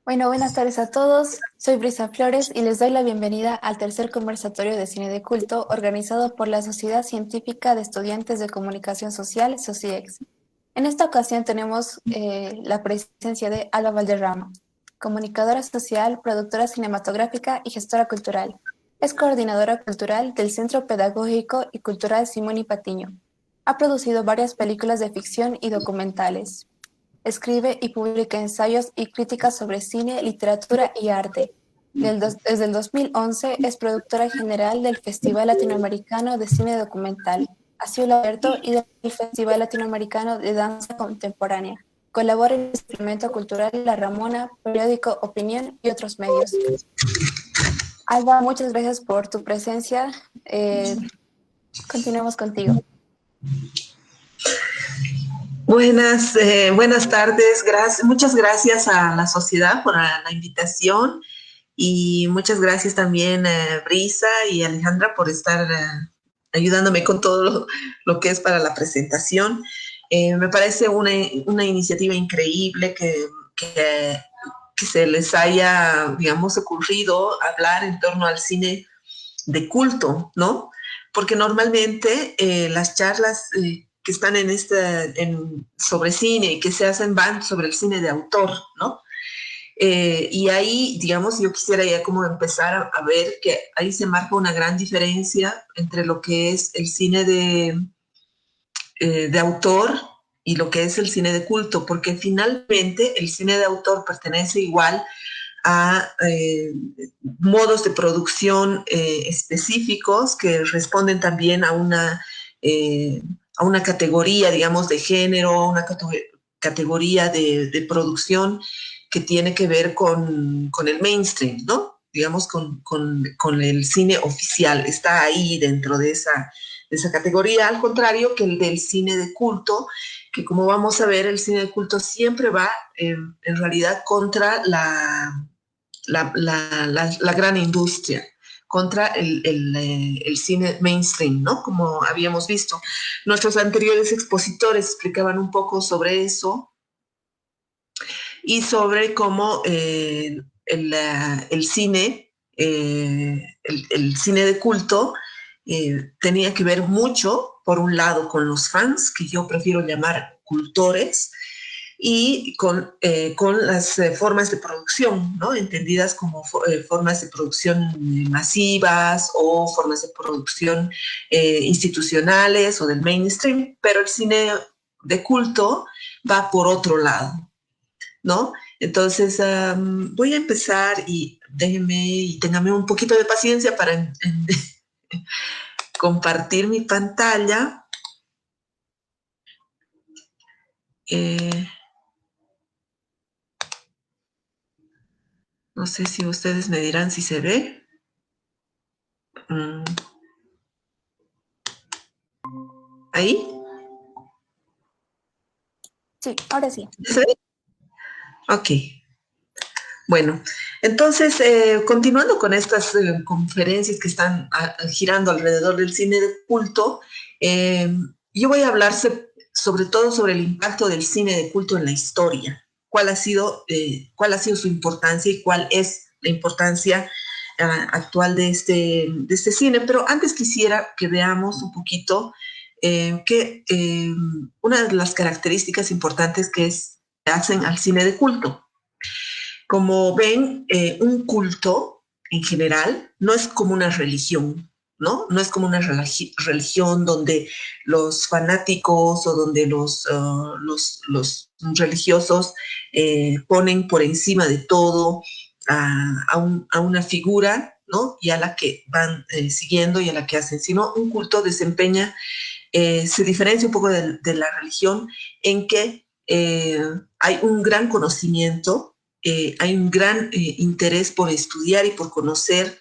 Bueno, buenas tardes a todos. Soy Brisa Flores y les doy la bienvenida al tercer conversatorio de cine de culto organizado por la Sociedad Científica de Estudiantes de Comunicación Social, SOCIEX. En esta ocasión tenemos la presencia de Alba Valderrama, comunicadora social, productora cinematográfica y gestora cultural. Es coordinadora cultural del Centro Pedagógico y Cultural Simón y Patiño. Ha producido varias películas de ficción y documentales. Escribe y publica ensayos y críticas sobre cine, literatura y arte. Desde el 2011 es productora general del Festival Latinoamericano de Cine Documental, a cielo abierto y del Festival Latinoamericano de Danza Contemporánea. Colabora en el suplemento cultural La Ramona, periódico Opinión y otros medios. Alba, muchas gracias por tu presencia. Continuamos contigo. Buenas tardes. Muchas gracias a la sociedad por la invitación y muchas gracias también Brisa y Alejandra por estar ayudándome con todo lo que es para la presentación. Me parece una iniciativa increíble que se les haya, digamos, ocurrido hablar en torno al cine de culto, ¿no? Porque normalmente las charlas que están sobre cine y que se hacen van sobre el cine de autor, ¿no? Y ahí, digamos, yo quisiera ya como empezar a ver que ahí se marca una gran diferencia entre lo que es el cine de autor y lo que es el cine de culto, porque finalmente el cine de autor pertenece igual a modos de producción específicos que responden también a una categoría, digamos, de género, a una categoría de producción que tiene que ver con el mainstream, ¿no? Digamos, con el cine oficial, está ahí dentro de esa categoría, al contrario que el del cine de culto, que como vamos a ver, el cine de culto siempre va en realidad contra la gran industria, contra el cine mainstream, ¿no? Como habíamos visto. Nuestros anteriores expositores explicaban un poco sobre eso y sobre cómo el cine, el cine de culto, tenía que ver mucho, por un lado, con los fans, que yo prefiero llamar cultores, y con las formas de producción, ¿no? Entendidas como formas de producción masivas o formas de producción institucionales o del mainstream, pero el cine de culto va por otro lado, ¿no? Entonces, voy a empezar y déjenme y ténganme un poquito de paciencia para compartir mi pantalla. Eh, no sé si ustedes me dirán si se ve. ¿Ahí? Sí, ahora sí. ¿Sí? Ok. Bueno, entonces, continuando con estas conferencias que están girando alrededor del cine de culto, eh, yo voy a hablar sobre todo sobre el impacto del cine de culto en la historia, cuál ha sido su importancia y cuál es la importancia actual de este cine. Pero antes quisiera que veamos un poquito una de las características importantes que hacen al cine de culto. Como ven, un culto en general no es como una religión, ¿no? No es como una religión donde los fanáticos o donde los religiosos ponen por encima de todo a una figura, ¿no? Y a la que van siguiendo y a la que hacen, sino un culto desempeña, se diferencia un poco de la religión en que hay un gran conocimiento, hay un gran interés por estudiar y por conocer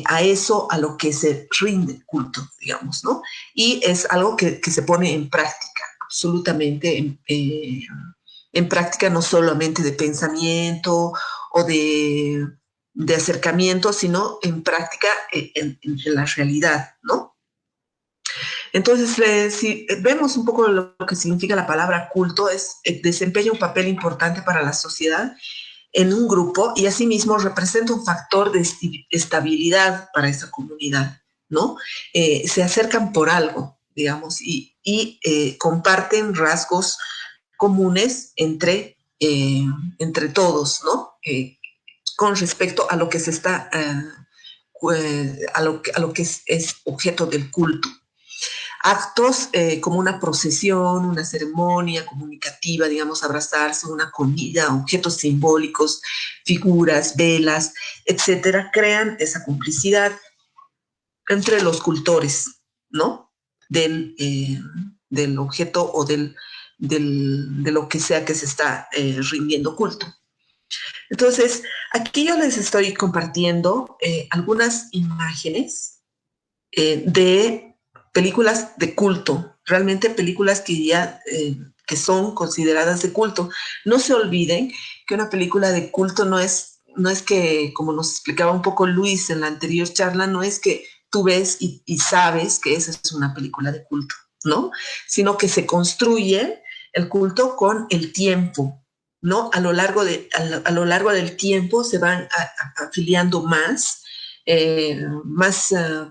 a eso a lo que se rinde culto, digamos, ¿no? Y es algo que se pone en práctica, absolutamente en práctica, no solamente de pensamiento o de acercamiento, sino en práctica en la realidad, ¿no? Entonces, si vemos un poco lo que significa la palabra culto, desempeña un papel importante para la sociedad en un grupo y asimismo representa un factor de estabilidad para esa comunidad, ¿no? Se acercan por algo, digamos, y comparten rasgos comunes entre todos, ¿no? Con respecto a lo que se está, a lo que es objeto del culto. Actos como una procesión, una ceremonia comunicativa, digamos, abrazarse, una comida, objetos simbólicos, figuras, velas, etcétera, crean esa complicidad entre los cultores, ¿no? Del objeto o de lo que sea que se está rindiendo culto. Entonces, aquí yo les estoy compartiendo algunas imágenes de películas de culto, realmente películas que son consideradas de culto. No se olviden que una película de culto no es que, como nos explicaba un poco Luis en la anterior charla, no es que tú ves y sabes que esa es una película de culto, ¿no? Sino que se construye el culto con el tiempo, ¿no? A lo largo del tiempo se van afiliando más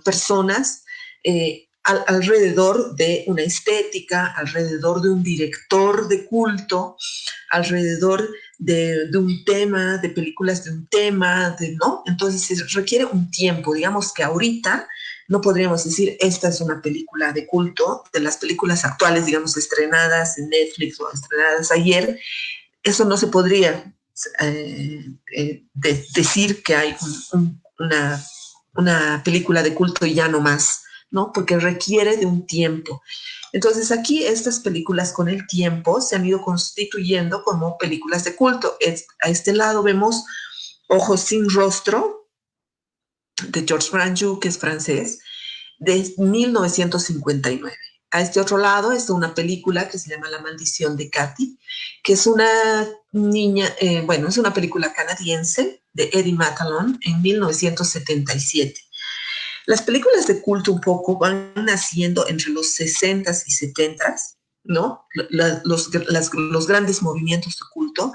personas alrededor de una estética, alrededor de un director de culto, alrededor de un tema, de películas de un tema, ¿no? Entonces se requiere un tiempo, digamos que ahorita no podríamos decir esta es una película de culto, de las películas actuales, digamos, estrenadas en Netflix o estrenadas ayer, eso no se podría decir que hay una película de culto y ya no más, ¿no? Porque requiere de un tiempo. Entonces aquí estas películas con el tiempo se han ido constituyendo como películas de culto. A este lado vemos Ojos sin rostro, de Georges Franju, que es francés, de 1959. A este otro lado está una película que se llama La maldición de Katy, que es una niña, bueno, es una película canadiense de Eddie Matalon en 1977. Las películas de culto un poco van naciendo entre los 60s y 70s, ¿no? Los grandes movimientos de culto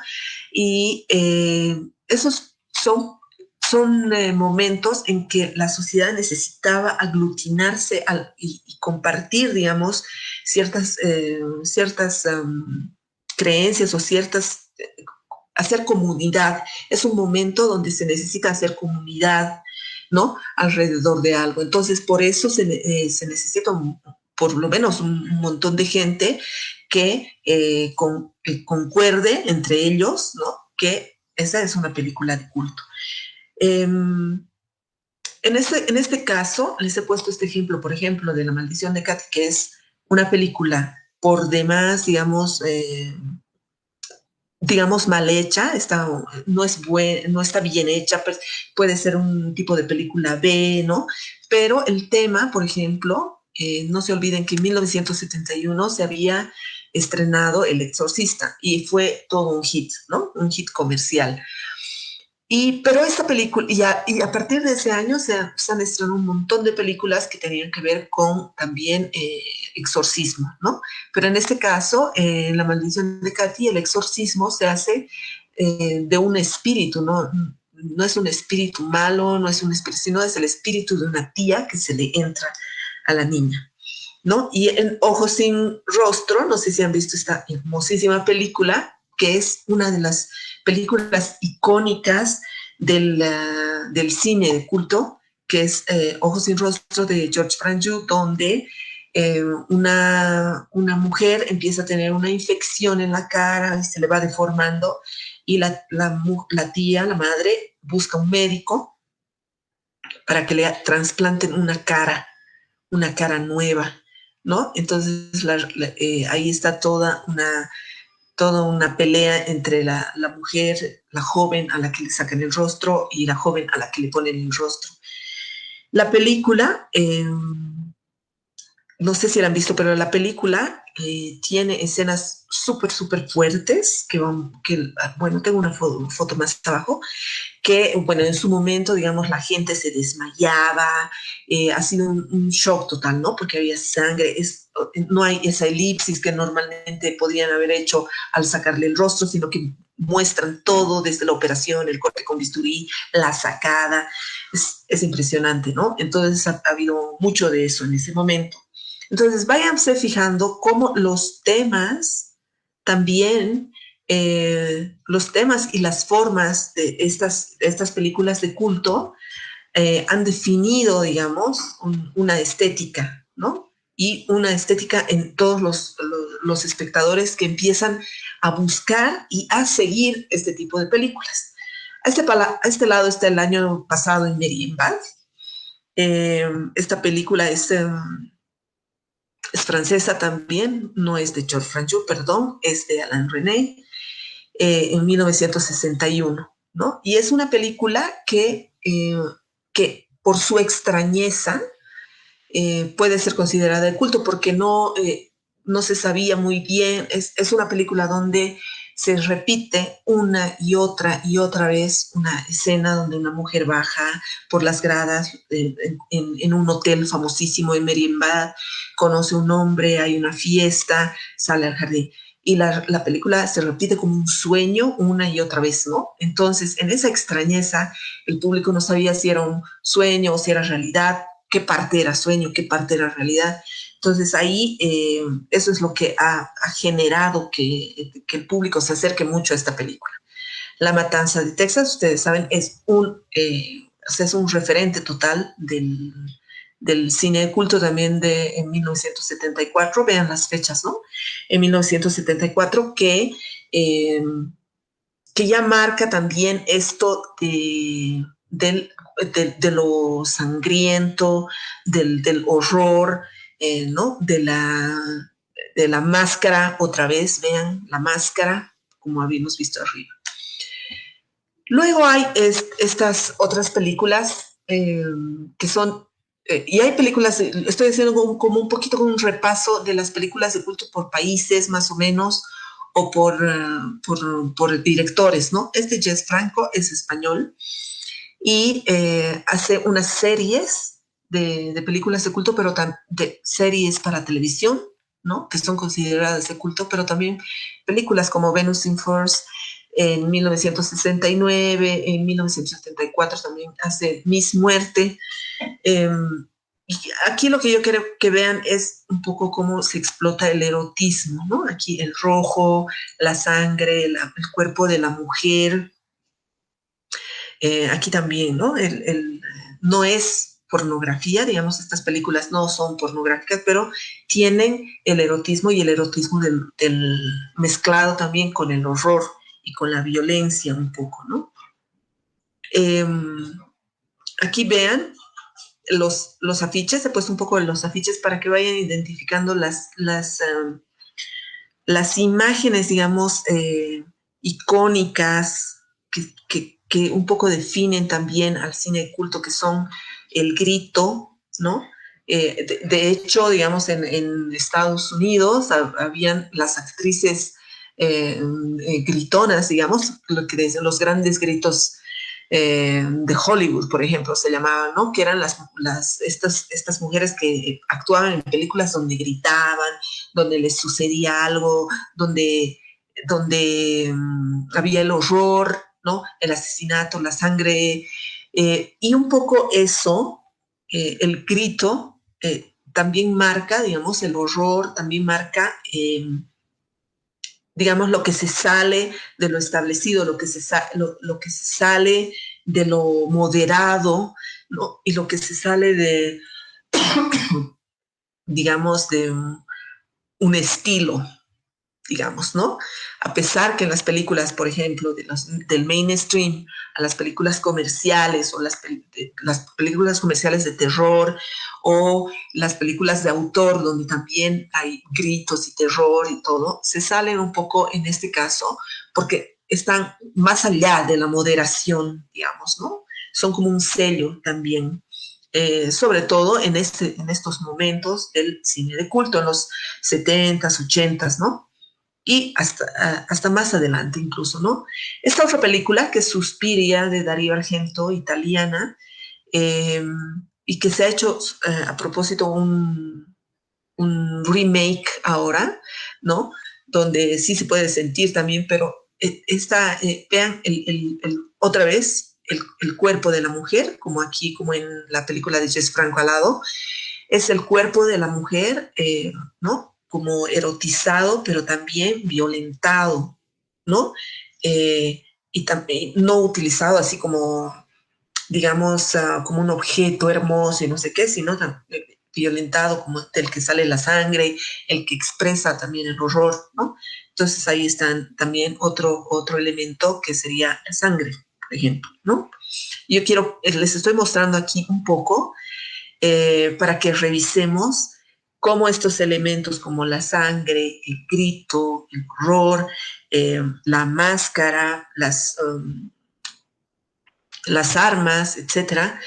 y esos son momentos en que la sociedad necesitaba aglutinarse y compartir, digamos, ciertas creencias o hacer comunidad. Es un momento donde se necesita hacer comunidad, ¿no? Alrededor de algo. Entonces, por eso se necesita por lo menos un montón de gente que concuerde entre ellos, ¿no? Que esa es una película de culto. En este caso, les he puesto este ejemplo, por ejemplo, de La maldición de Katy, que es una película por demás, digamos mal hecha, no está bien hecha, pues puede ser un tipo de película B, ¿no? Pero el tema, por ejemplo, no se olviden que en 1971 se había estrenado El Exorcista y fue todo un hit, ¿no? Un hit comercial. Pero esta película, y a partir de ese año se han estrenado un montón de películas que tenían que ver con también exorcismo, ¿no? Pero en este caso, en La maldición de Katy, el exorcismo se hace de un espíritu, ¿no? No es un espíritu malo, no es un espíritu, sino es el espíritu de una tía que se le entra a la niña, ¿no? Y en Ojos sin rostro, no sé si han visto esta hermosísima película, que es una de las películas icónicas del cine de culto, que es Ojos sin rostro de Georges Franju, donde una mujer empieza a tener una infección en la cara y se le va deformando y la tía, la madre, busca un médico para que le trasplanten una cara nueva, ¿no? Entonces ahí está toda una pelea entre la mujer, la joven a la que le sacan el rostro y la joven a la que le ponen el rostro. La película, no sé si la han visto, pero la película tiene escenas súper fuertes, bueno, tengo una foto más abajo, que, bueno, en su momento, digamos, la gente se desmayaba, ha sido un shock total, ¿no? Porque había sangre, no hay esa elipsis que normalmente podrían haber hecho al sacarle el rostro, sino que muestran todo desde la operación, el corte con bisturí, la sacada. Es impresionante, ¿no? Entonces ha habido mucho de eso en ese momento. Entonces váyanse fijando cómo los temas también, los temas y las formas de estas películas de culto han definido, digamos, una estética, ¿no? Y una estética en todos los espectadores que empiezan a buscar y a seguir este tipo de películas. A este lado está el año pasado en Marienbad. Esta película es francesa también, no es de Georges Franju, perdón, es de Alain Resnais, en 1961, ¿no? Y es una película que por su extrañeza puede ser considerada de culto porque no se sabía muy bien. Es una película donde se repite una y otra vez una escena donde una mujer baja por las gradas en un hotel famosísimo en Marienbad, conoce a un hombre, hay una fiesta, sale al jardín. Y la película se repite como un sueño una y otra vez, ¿no? Entonces, en esa extrañeza, el público no sabía si era un sueño o si era realidad, qué parte era sueño, qué parte era realidad. Entonces ahí eso es lo que ha generado que el público se acerque mucho a esta película. La Matanza de Texas, ustedes saben, es un referente total del cine de culto también en 1974. Vean las fechas, ¿no? En 1974 que ya marca también esto de lo sangriento, del horror, ¿no? De la máscara, otra vez, vean, la máscara, como habíamos visto arriba. Luego hay estas otras películas que son, y hay películas, estoy haciendo como un poquito como un repaso de las películas de culto por países, más o menos, o por directores, ¿no? Este Jess Franco es español y hace unas series de películas de culto, pero de series para televisión, ¿no? Que son consideradas de culto, pero también películas como Venus in Force en 1969, en 1974 también hace Miss Muerte. Y aquí lo que yo quiero que vean es un poco cómo se explota el erotismo, ¿no? Aquí el rojo, la sangre, el cuerpo de la mujer. Aquí también, ¿no? No es pornografía, digamos, estas películas no son pornográficas, pero tienen el erotismo y el erotismo del mezclado también con el horror y con la violencia un poco, ¿no? Aquí vean los afiches, he puesto un poco de los afiches para que vayan identificando las imágenes, digamos, icónicas que un poco definen también al cine de culto, que son el grito, ¿no? De hecho, digamos, en Estados Unidos habían las actrices gritonas, digamos, lo que dicen los grandes gritos de Hollywood, por ejemplo, se llamaban, ¿no? Que eran estas mujeres que actuaban en películas donde gritaban, donde les sucedía algo, donde había el horror, ¿no? El asesinato, la sangre, y un poco eso, el grito, también marca, digamos, el horror, también marca digamos, lo que se sale de lo establecido, lo que se sale de lo moderado, ¿no? Y lo que se sale de, digamos, de un estilo, digamos, ¿no? A pesar que en las películas, por ejemplo, del mainstream, a las películas comerciales o las películas comerciales de terror o las películas de autor donde también hay gritos y terror y todo, se salen un poco en este caso porque están más allá de la moderación, digamos, ¿no? Son como un sello también. Sobre todo en estos momentos del cine de culto, en los 70s, 80s, ¿no? Y hasta más adelante incluso, ¿no? Esta otra película, que es Suspiria, de Darío Argento, italiana, eh, y que se ha hecho a propósito un remake ahora, ¿no? Donde sí se puede sentir también, pero vean otra vez el cuerpo de la mujer, como aquí, como en la película de Jess Franco al lado, es el cuerpo de la mujer, ¿no? Como erotizado, pero también violentado, ¿no? Y también no utilizado así como, digamos, como un objeto hermoso y no sé qué, sino violentado como del que sale la sangre, el que expresa también el horror, ¿no? Entonces ahí están también otro elemento que sería la sangre, por ejemplo, ¿no? Yo les estoy mostrando aquí un poco para que revisemos cómo estos elementos como la sangre, el grito, el horror, la máscara, las armas, etcétera,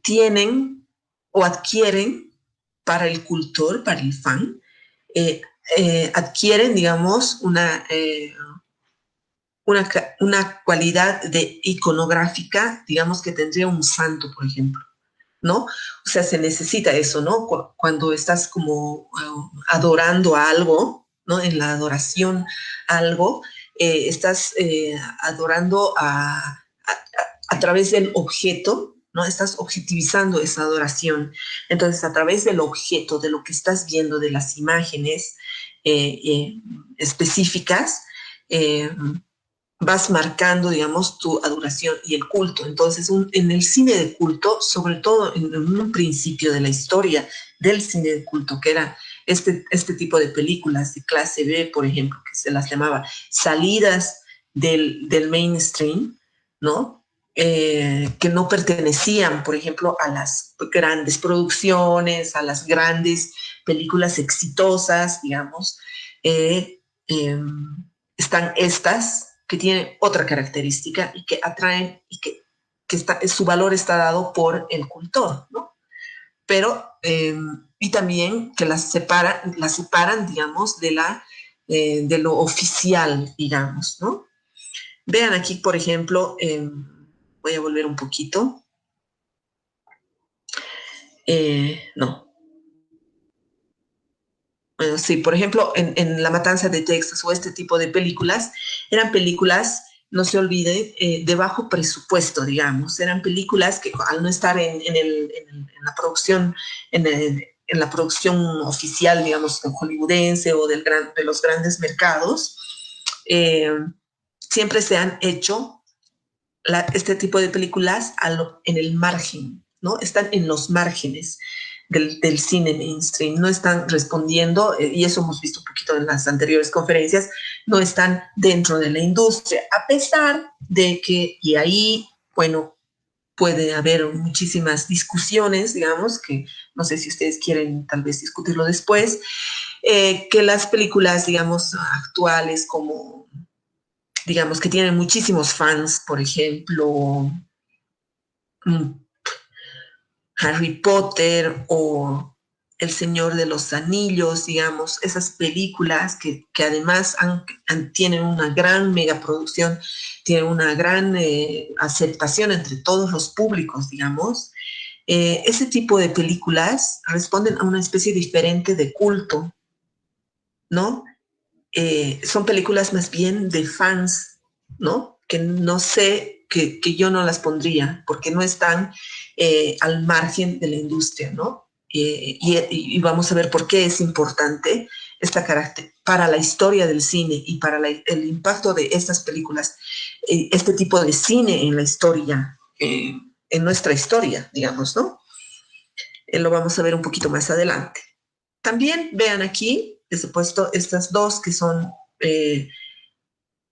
tienen o adquieren para el cultor, para el fan, eh, adquieren, digamos, una cualidad de iconográfica, digamos, que tendría un santo, por ejemplo, ¿no? O sea, se necesita eso, ¿no? Cuando estás como adorando a algo, ¿no? En la adoración a algo, estás adorando a través del objeto, ¿no? Estás objetivizando esa adoración. Entonces, a través del objeto, de lo que estás viendo, de las imágenes específicas, eh, vas marcando, digamos, tu adoración y el culto. Entonces, en el cine de culto, sobre todo en un principio de la historia del cine de culto, que era este tipo de películas de clase B, por ejemplo, que se las llamaba salidas del mainstream, ¿no? Que no pertenecían, por ejemplo, a las grandes producciones, a las grandes películas exitosas, digamos. Eh, eh, Están estas que tienen otra característica y que atraen y que su valor está dado por el cultor, ¿no? Pero, y también que las separan, digamos, de lo oficial, digamos, ¿no? Vean aquí, por ejemplo, voy a volver un poquito. No. Bueno, sí, por ejemplo, en La Matanza de Texas o este tipo de películas, eran películas, no se olvide, de bajo presupuesto, digamos. Eran películas que al no estar en la producción, en la producción oficial, digamos, hollywoodense o de los grandes mercados, eh, siempre se han hecho este tipo de películas en el margen, ¿no? Están en los márgenes del cine mainstream, no están respondiendo, y eso hemos visto un poquito en las anteriores conferencias, no están dentro de la industria, a pesar de que, y ahí, bueno, puede haber muchísimas discusiones, digamos, que no sé si ustedes quieren tal vez discutirlo después, que las películas, digamos, actuales como digamos, que tienen muchísimos fans, por ejemplo, Harry Potter o El Señor de los Anillos, digamos, esas películas que además tienen una gran megaproducción, tienen una gran aceptación entre todos los públicos, digamos. Ese tipo de películas responden a una especie diferente de culto, ¿no? Son películas más bien de fans, ¿no? Que no sé, que yo no las pondría, porque no están al margen de la industria, ¿no? Y vamos a ver por qué es importante esta carácter para la historia del cine y para el impacto de estas películas, este tipo de cine en la historia, en nuestra historia, digamos, ¿no? Lo vamos a ver un poquito más adelante. También vean aquí, les he puesto estas dos que son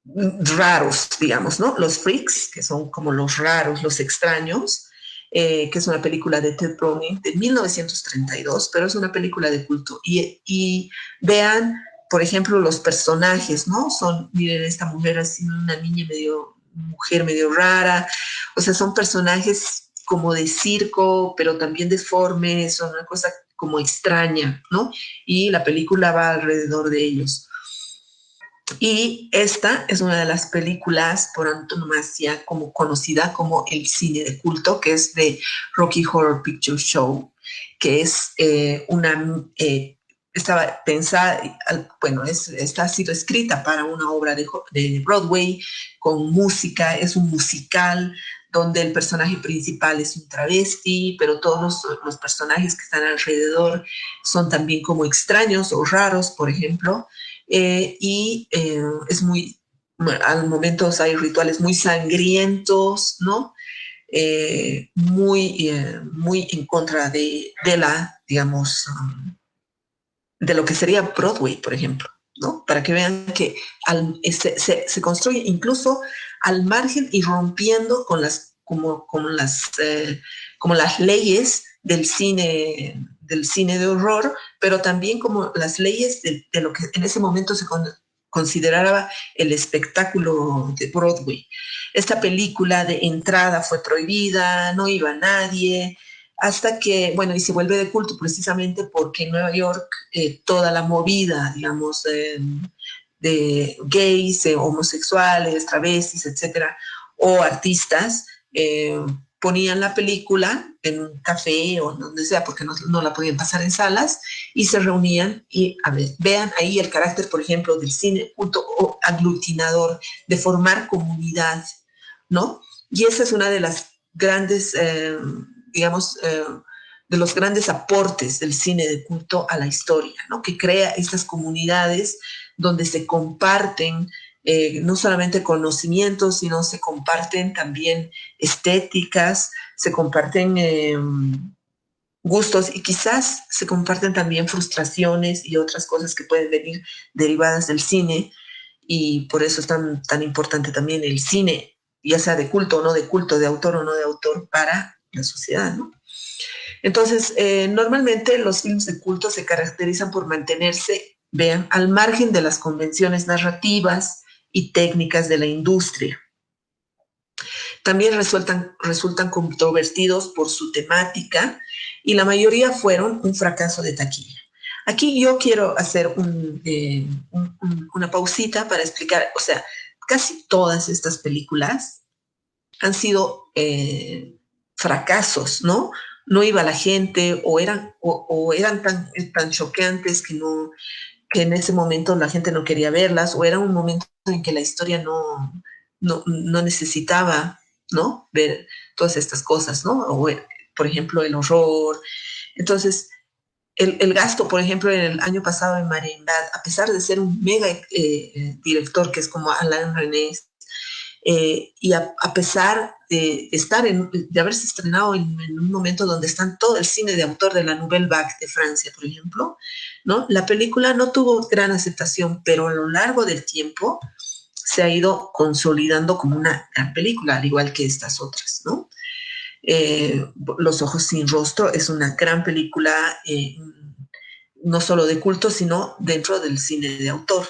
raros, digamos, ¿no? Los freaks, que son como los raros, los extraños, que es una película de Ted Browning de 1932, pero es una película de culto. Y vean, por ejemplo, los personajes, ¿no? Miren, esta mujer así, una mujer medio rara, o sea, son personajes como de circo, pero también deformes, son una cosa como extraña, ¿no? Y la película va alrededor de ellos. Y esta es una de las películas por antonomasia como conocida como el cine de culto, que es de Rocky Horror Picture Show, que es una estaba pensada, bueno, ha sido escrita para una obra de Broadway con música, es un musical donde el personaje principal es un travesti, pero todos los personajes que están alrededor son también como extraños o raros, por ejemplo, es muy, bueno, al momento hay rituales muy sangrientos, ¿no? Muy en contra de la, digamos, de lo que sería Broadway, por ejemplo, ¿no? Para que vean que se construye incluso al margen y rompiendo con como las leyes del cine de horror, pero también como las leyes de lo que en ese momento se consideraba el espectáculo de Broadway. Esta película de entrada fue prohibida, no iba nadie, hasta que, bueno, y se vuelve de culto precisamente porque en Nueva York toda la movida, digamos, de gays, homosexuales, travestis, etcétera, o artistas, ponían la película en un café o donde sea, porque no la podían pasar en salas, y se reunían y, a ver, vean ahí el carácter, por ejemplo, del cine culto o aglutinador, de formar comunidad, ¿no? Y esa es una de las grandes, digamos, de los grandes aportes del cine de culto a la historia, ¿no? Que crea estas comunidades donde se comparten no solamente conocimientos, sino se comparten también estéticas, se comparten gustos y quizás se comparten también frustraciones y otras cosas que pueden venir derivadas del cine, y por eso es tan importante también el cine, ya sea de culto o no de culto, de autor o no de autor, para la sociedad, ¿no? Entonces, normalmente los films de culto se caracterizan por mantenerse, vean, al margen de las convenciones narrativas y técnicas de la industria. También resultan controvertidos por su temática y la mayoría fueron un fracaso de taquilla. Aquí yo quiero hacer una pausita para explicar, o sea, casi todas estas películas han sido fracasos, ¿no? No iba la gente o eran tan choqueantes que en ese momento la gente no quería verlas, o era un momento en que la historia no necesitaba, ¿no? Ver todas estas cosas, ¿no? O, por ejemplo, el horror. Entonces, el gasto, por ejemplo, en el año pasado en Marienbad, a pesar de ser un mega director que es como Alain René, y a pesar de de haberse estrenado en un momento donde están todo el cine de autor de la Nouvelle Vague de Francia, por ejemplo, ¿no? La película no tuvo gran aceptación, pero a lo largo del tiempo se ha ido consolidando como una gran película, al igual que estas otras, ¿no? Los ojos sin rostro es una gran película, no solo de culto, sino dentro del cine de autor.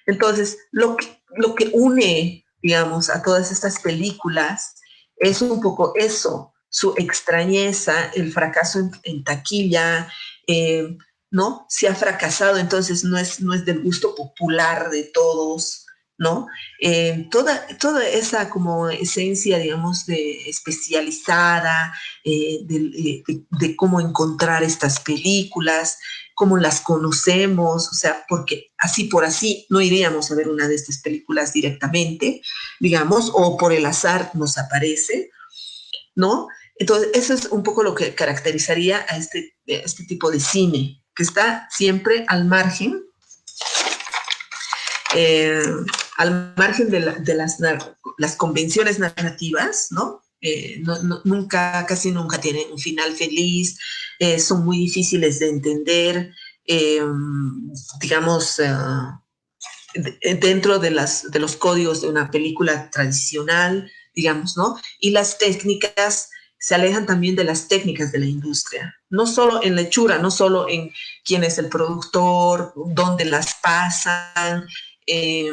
Entonces, lo que une, digamos, a todas estas películas es un poco eso, su extrañeza, el fracaso en taquilla, ¿no? Se ha fracasado, entonces no es del gusto popular de todos, ¿no? Toda esa como esencia, digamos, de especializada, de cómo encontrar estas películas, cómo las conocemos, o sea, porque así por así no iríamos a ver una de estas películas directamente, digamos, o por el azar nos aparece, ¿no? Entonces, eso es un poco lo que caracterizaría a este tipo de cine, que está siempre eh, al margen de las convenciones narrativas, ¿no? Casi nunca tienen un final feliz, son muy difíciles de entender, eh, digamos, dentro de los códigos de una película tradicional, digamos, ¿no? Y las técnicas se alejan también de las técnicas de la industria, no solo en la hechura, no solo en quién es el productor, dónde las pasan, eh,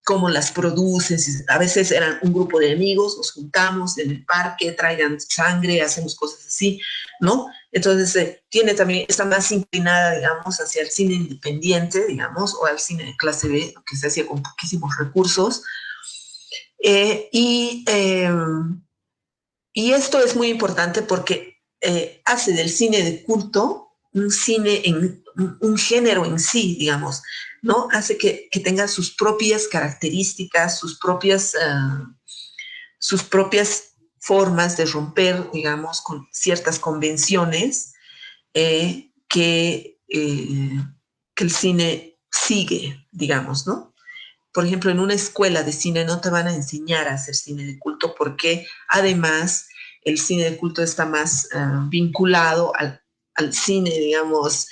cómo las producen. A veces eran un grupo de amigos, nos juntamos en el parque, traigan sangre, hacemos cosas así, ¿no? Entonces, tiene también, está más inclinada, digamos, hacia el cine independiente, digamos, o al cine de clase B, que se hacía con poquísimos recursos. Eh, y, eh, y esto es muy importante porque hace del cine de culto un cine un género en sí, digamos, ¿no? Hace que tenga sus propias características, sus propias formas de romper, digamos, con ciertas convenciones que el cine sigue, digamos, ¿no? Por ejemplo, en una escuela de cine no te van a enseñar a hacer cine de culto porque además el cine de culto está más vinculado al cine, digamos,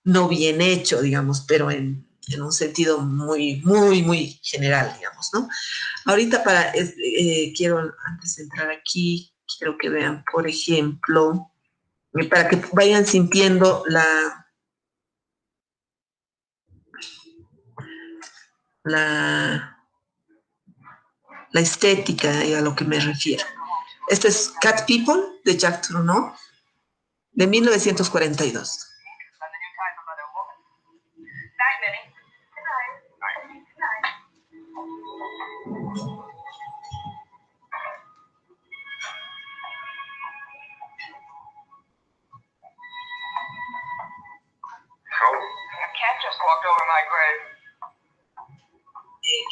no bien hecho, digamos, pero en un sentido muy, muy, muy general, digamos, ¿no? Ahorita quiero, antes de entrar aquí, quiero que vean, por ejemplo, para que vayan sintiendo la, la estética a lo que me refiero. Esto es Cat People de Jack Tourneur de 1942.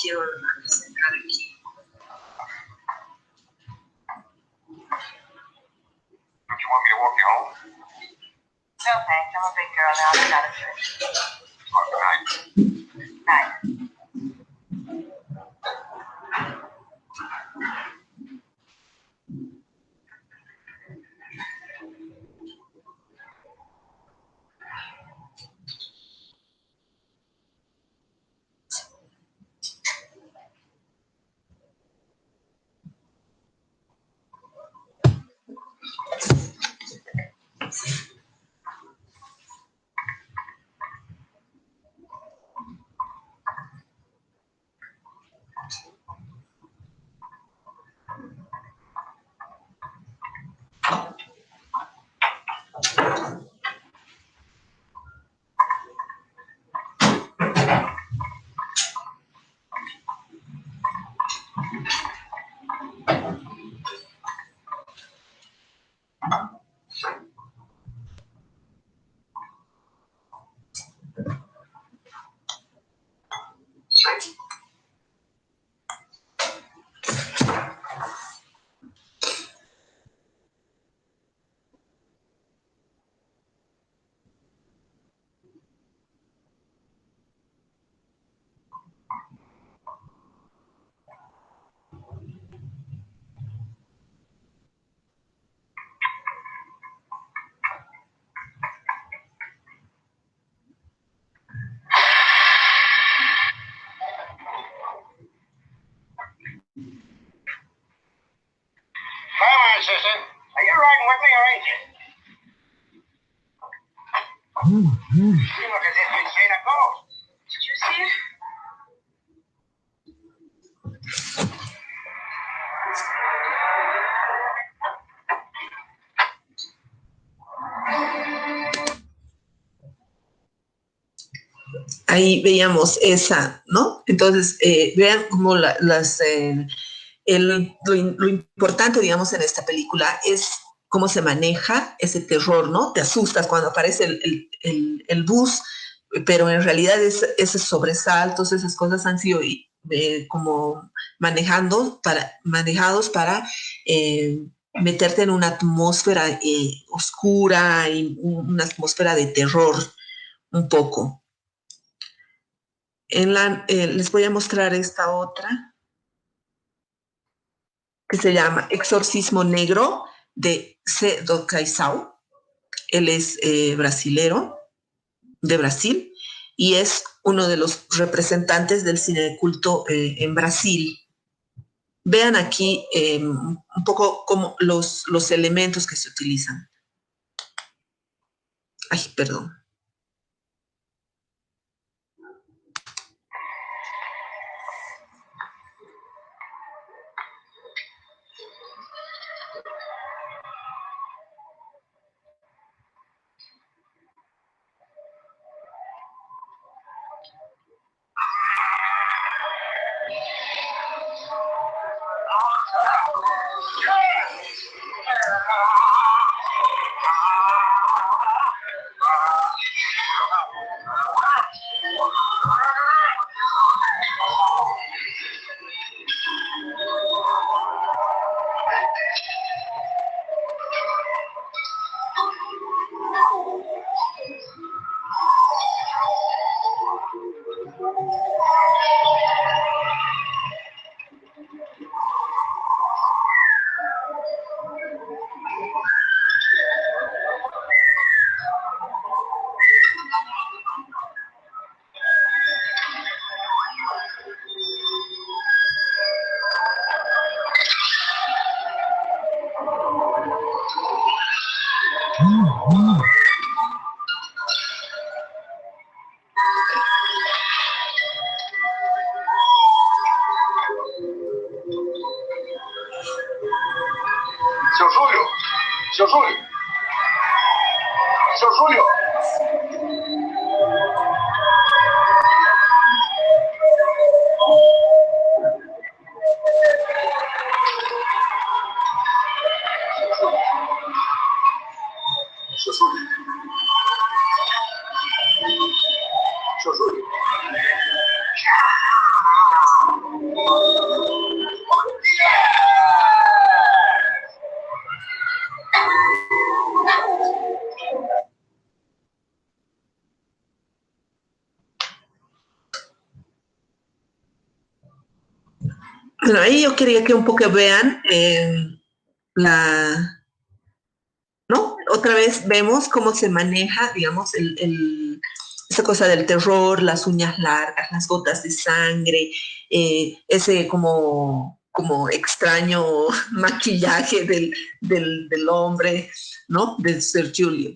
Quiero presentar aquí. Don't you want me to walk you home? No, thanks. I'm a big girl now. I'm not a fish. Oh, good night. Night. Sister. Are you riding with me or ain't you? You look as if you'd seen a ghost. Did you see it? Ahí veíamos esa, ¿no? Entonces, vean cómo lo importante, digamos, en esta película es cómo se maneja ese terror, ¿no? Te asustas cuando aparece el bus, pero en realidad esos sobresaltos, esas cosas han sido como manejados para meterte en una atmósfera oscura y una atmósfera de terror un poco. Les voy a mostrar esta otra que se llama Exorcismo Negro de C. Caizão. Él es brasilero, de Brasil, y es uno de los representantes del cine de culto en Brasil. Vean aquí un poco como los elementos que se utilizan. Ay, perdón. Seu Júlio! Seu Júlio! Seu Júlio! Seu Júlio! Seu Júlio! Bueno, ahí yo quería que un poco vean ¿no? Otra vez vemos cómo se maneja, digamos, esa cosa del terror, las uñas largas, las gotas de sangre, ese como extraño maquillaje del hombre, ¿no? Del Ser Julio.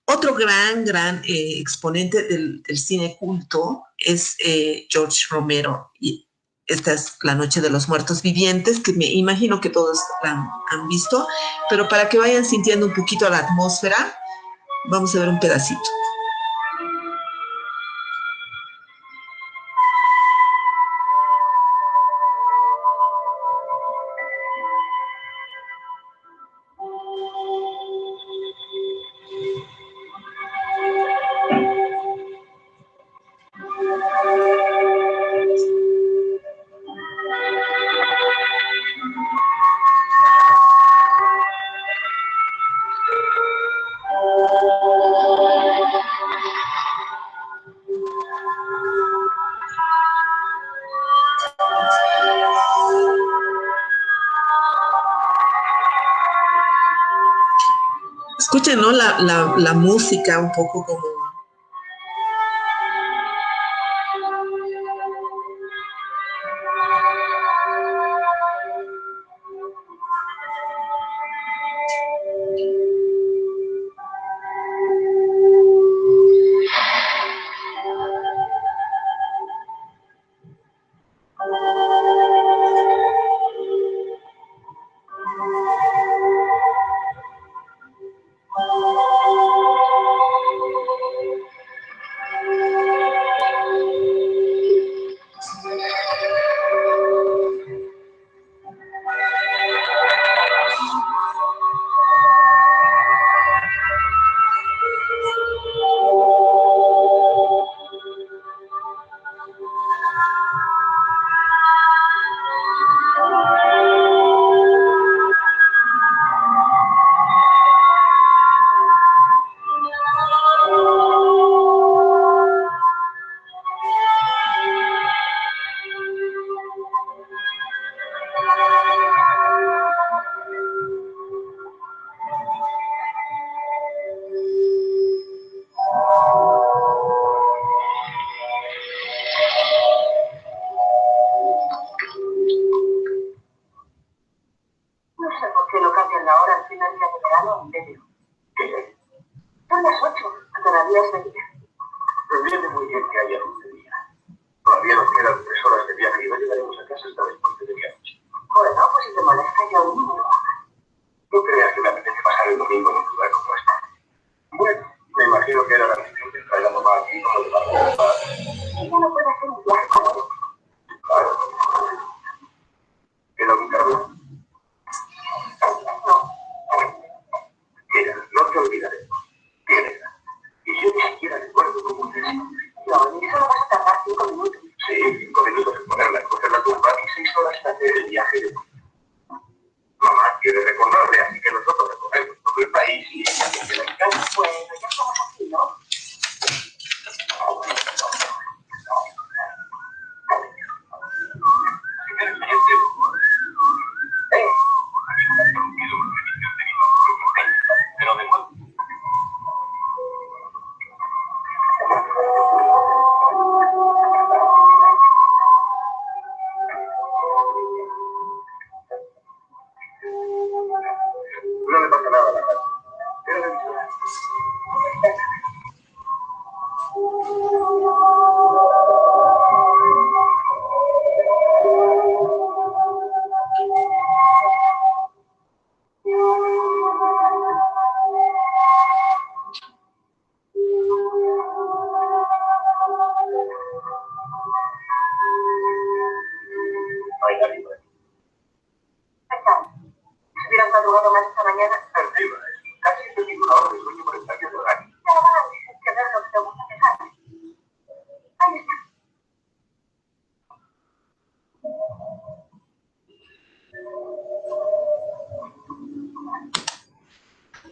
Otro gran exponente del cine culto es George Romero. Y esta es La Noche de los Muertos Vivientes, que me imagino que todos han visto, pero para que vayan sintiendo un poquito la atmósfera, vamos a ver un pedacito. Escuchen, ¿no? La música un poco como...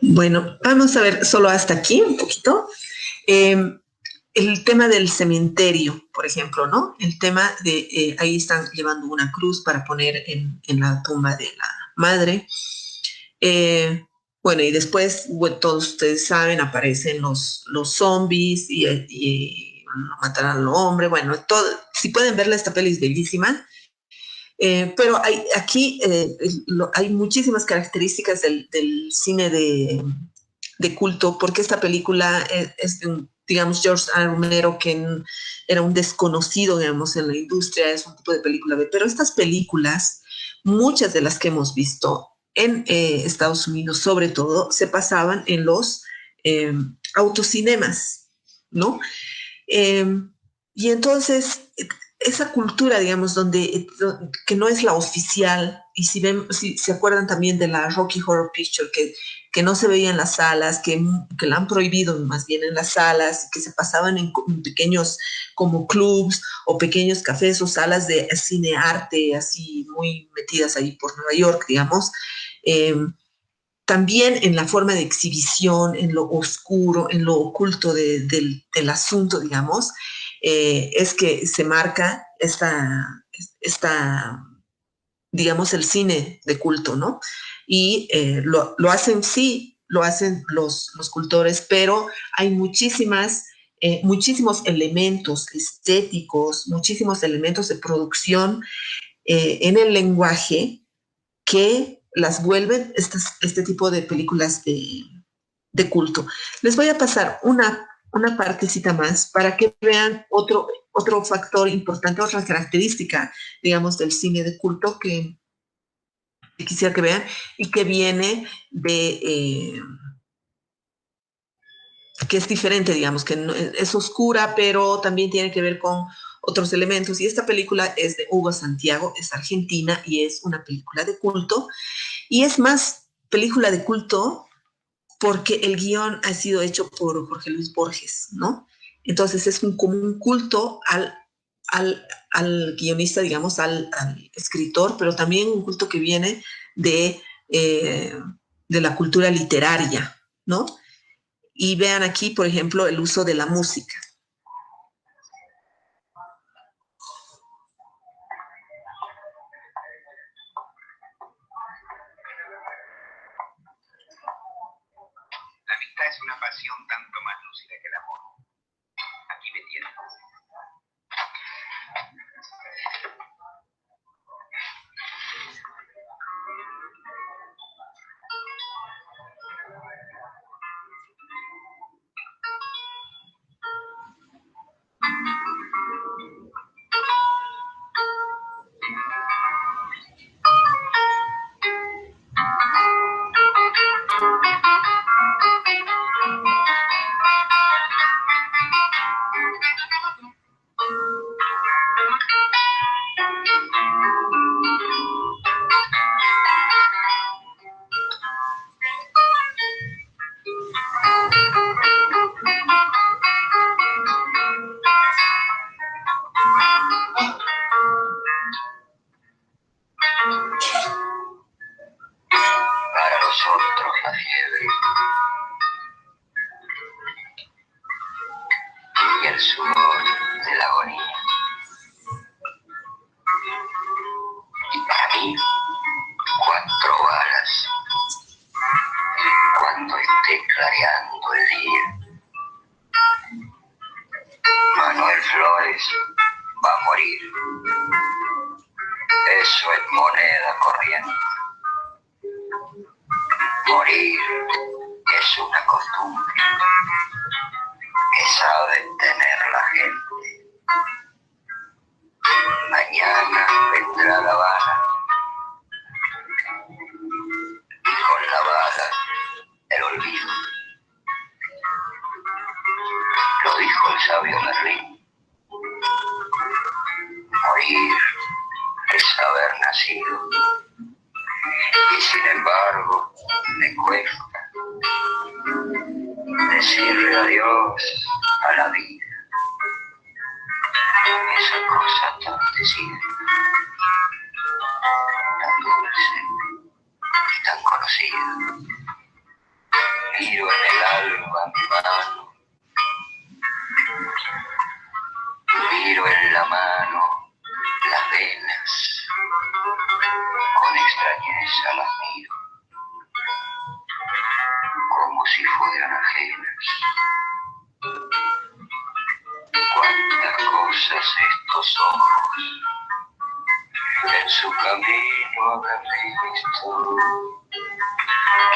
Bueno, vamos a ver solo hasta aquí un poquito. El tema del cementerio, por ejemplo, ¿no? El tema de, ahí están llevando una cruz para poner en la tumba de la madre. Eh, bueno, y después, bueno, todos ustedes saben, aparecen los zombies y matarán al hombre. Bueno, todo, si pueden verla, esta peli es bellísima. Pero aquí hay muchísimas características del cine de culto, porque esta película es de un, digamos, George A. Romero, que era un desconocido, digamos, en la industria, es un tipo de película B, pero estas películas, muchas de las que hemos visto en Estados Unidos, sobre todo, se pasaban en los eh, autocinemas, ¿no? Eh, y entonces, esa cultura, digamos, que no es la oficial, y si se acuerdan también de la Rocky Horror Picture, que no se veía en las salas, que la han prohibido más bien en las salas, que se pasaban en pequeños como clubs o pequeños cafés o salas de cine arte, así muy metidas ahí por Nueva York, digamos. Eh, También en la forma de exhibición, en lo oscuro, en lo oculto del asunto, digamos, es que se marca digamos, el cine de culto, ¿no? Y lo hacen, sí, lo hacen los cultores, pero hay muchísimos elementos estéticos, muchísimos elementos de producción en el lenguaje que las vuelven este tipo de películas de culto. Les voy a pasar una partecita más para que vean otro factor importante, otra característica, digamos, del cine de culto que quisiera que vean y que viene que es diferente, digamos, que no, es oscura, pero también tiene que ver con otros elementos. Y esta película es de Hugo Santiago, es argentina y es una película de culto. Y es más película de culto porque el guión ha sido hecho por Jorge Luis Borges, ¿no? Entonces es como un culto al guionista, digamos, al escritor, pero también un culto que viene eh, de la cultura literaria, ¿no? Y vean aquí, por ejemplo, el uso de la música. La amistad es una pasión tanto más lúcida que el amor. Aquí me tienes. Para nosotros la fiebre y el sudor de la agonía. Y para mí, 4 balas. Cuando esté clareando el día, Manuel Flores va a morir. Eso es moneda corriente. Morir es una costumbre que sabe tener la gente. Mañana vendrá la bala y con la bala el olvido. Lo dijo el sabio Merlín. Morir es haber nacido. Y sin embargo, me cuesta decirle adiós a la vida. Esa cosa tan decida, tan dulce y tan conocida. Cuántas cosas estos ojos en su camino habrán visto.